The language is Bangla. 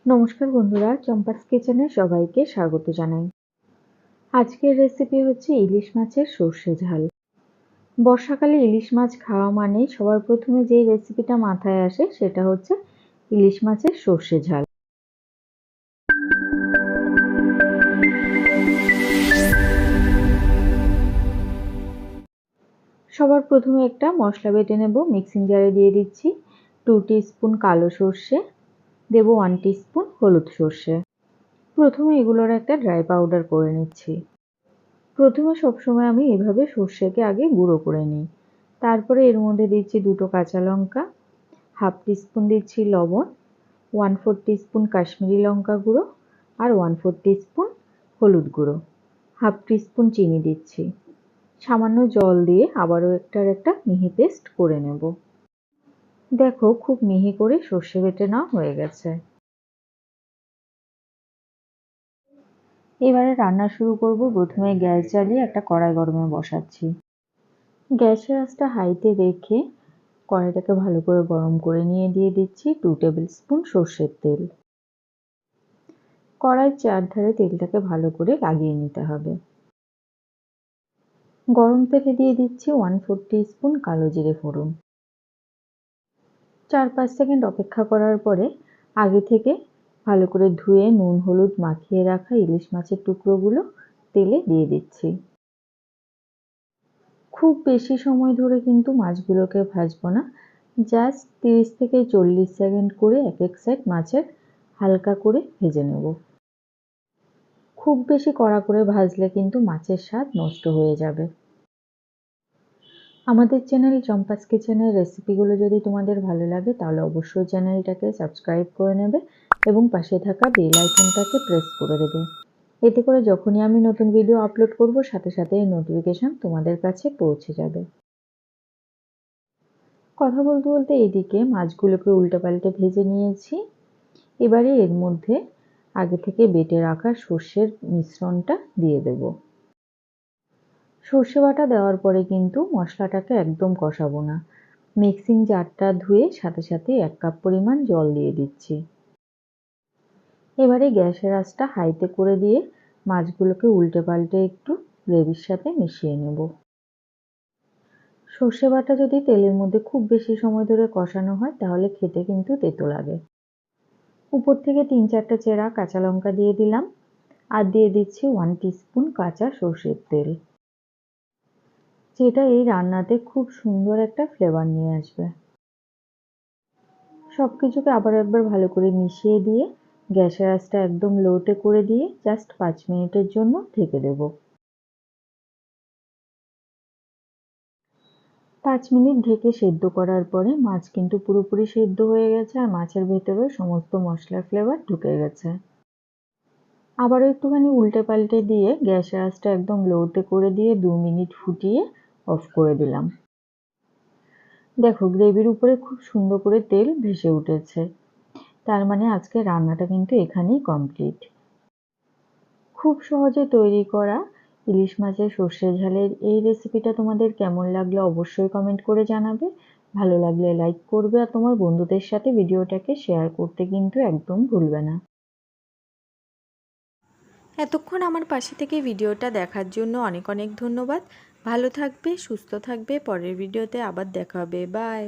নমস্কার বন্ধুরা, চম্পাস কিচেনে সবাইকে স্বাগত জানাই। আজকের রেসিপি হচ্ছে ইলিশ মাছের সর্ষে ঝাল। বর্ষাকালে ইলিশ মাছ খাওয়া মানেই সবার প্রথমে যেই রেসিপিটা মাথায় আসে সেটা হচ্ছে ইলিশ মাছের সর্ষে ঝাল। সবার প্রথমে একটা মশলা বেটে নেব। মিক্সিং জারে দিয়ে দিচ্ছি 2 টিস্পুন কালো সর্ষে, দেব 1 টিস্পুন হলুদ সর্ষে। প্রথমে এগুলোর একটা ড্রাই পাউডার করে নিচ্ছি। প্রথমে সবসময় আমি এভাবে সর্ষেকে আগে গুঁড়ো করে নিই। তারপরে এর মধ্যে দিচ্ছি 2টো কাঁচা লঙ্কা, হাফ টিস্পুন দিচ্ছি লবণ, 1/4 টিস্পুন কাশ্মীরি লঙ্কা গুঁড়ো আর 1/4 টিস্পুন হলুদ গুঁড়ো, হাফ টিস্পুন চিনি দিচ্ছি। সামান্য জল দিয়ে আবারও একটা মিহি পেস্ট করে নেব। দেখো, খুব মিহি করে সর্ষে বেটে নেওয়া হয়ে গেছে। এবারে রান্না শুরু করব। প্রথমে গ্যাস জ্বালিয়ে একটা কড়াই গরমে বসাচ্ছি। গ্যাসের আঁচটা হাইতে রেখে কড়াইটাকে ভালো করে গরম করে নিয়ে দিয়ে দিচ্ছি 2 টেবিল স্পুন সর্ষের তেল। কড়াইয়ের চারধারে তেলটাকে ভালো করে লাগিয়ে নিতে হবে। গরম তেলে দিয়ে দিচ্ছি 1/4 টিস্পুন কালো জিরে ফোড়ন। 4-5 সেকেন্ড অপেক্ষা করার পরে আগে থেকে ভালো করে ধুয়ে নুন হলুদ মাখিয়ে রাখা ইলিশ মাছের টুকরোগুলো তেলে দিয়ে দিচ্ছি। খুব বেশি সময় ধরে কিন্তু মাছগুলোকে ভাজবো না, জাস্ট 30 থেকে 40 সেকেন্ড করে এক এক সাইড মাছের হালকা করে ভেজে নেব। খুব বেশি কড়া করে ভাজলে কিন্তু মাছের স্বাদ নষ্ট হয়ে যাবে। আমাদের চ্যানেল চম্পাস কিচেনের রেসিপিগুলো যদি তোমাদের ভালো লাগে তাহলে অবশ্যই চ্যানেলটাকে সাবস্ক্রাইব করে নেবে এবং পাশে থাকা বেল আইকনটাকে প্রেস করে দেবে। এতে করে যখনই আমি নতুন ভিডিও আপলোড করব সাথে সাথে এই নোটিফিকেশন তোমাদের কাছে পৌঁছে যাবে। কথা বলতে বলতে এদিকে মাছগুলোকে উল্টে পাল্টে ভেজে নিয়েছি। এবারে এর মধ্যে আগে থেকে বেটে রাখা সর্ষের মিশ্রণটা দিয়ে দেব। সর্ষে বাটা দেওয়ার পরে কিন্তু মশলাটাকে একদম কষাবো না। মিক্সিং জারটা ধুয়ে সাথে সাথে 1 কাপ পরিমাণ জল দিয়ে দিচ্ছি। এবারে গ্যাসের আঁচটা হাইতে করে দিয়ে মাছগুলোকে উল্টে পাল্টে একটু গ্রেভির সাথে মিশিয়ে নেব। সর্ষে বাটা যদি তেলের মধ্যে খুব বেশি সময় ধরে কষানো হয় তাহলে খেতে কিন্তু তেতো লাগে। উপর থেকে 3-4টা চেরা কাঁচা লঙ্কা দিয়ে দিলাম আর দিয়ে দিচ্ছি 1 টিস্পুন কাঁচা সর্ষের তেল, যেটা এই রান্নাতে খুব সুন্দর একটা ফ্লেভার নিয়ে আসবে। সবকিছুকে আবার একবার ভালো করে মিশিয়ে দিয়ে গ্যাসের আঁচটা একদম লোতে করে দিয়ে জাস্ট 5 মিনিটের জন্য ঢেকে দেব। 5 মিনিট ঢেকে সেদ্ধ করার পরে মাছ কিন্তু পুরোপুরি সেদ্ধ হয়ে গেছে আর মাছের ভেতরেও সমস্ত মশলার ফ্লেভার ঢুকে গেছে। আবারও একটুখানি উল্টে পাল্টে দিয়ে গ্যাসের আঁচটা একদম লোতে করে দিয়ে 2 মিনিট ফুটিয়ে অফ করে দিলাম। দেখো, গ্রেভির উপরে খুব সুন্দর করে তেল ভেসে উঠেছে। তার মানে আজকে রান্নাটা কিন্তু এখানেই কমপ্লিট। খুব সহজে তৈরি করা ইলিশ মাছের সর্ষে ঝালের এই রেসিপিটা তোমাদের কেমন লাগলো অবশ্যই কমেন্ট করে জানাবে। ভালো লাগলে লাইক করবে আর তোমার বন্ধুদের সাথে ভিডিওটাকে শেয়ার করতে কিন্তু একদম ভুলবে না। এতক্ষণ আমার পাশে থেকে ভিডিওটা দেখার জন্য অনেক অনেক ধন্যবাদ। ভালো থাকবে, সুস্থ থাকবে। পরের ভিডিওতে আবার দেখা হবে। বাই।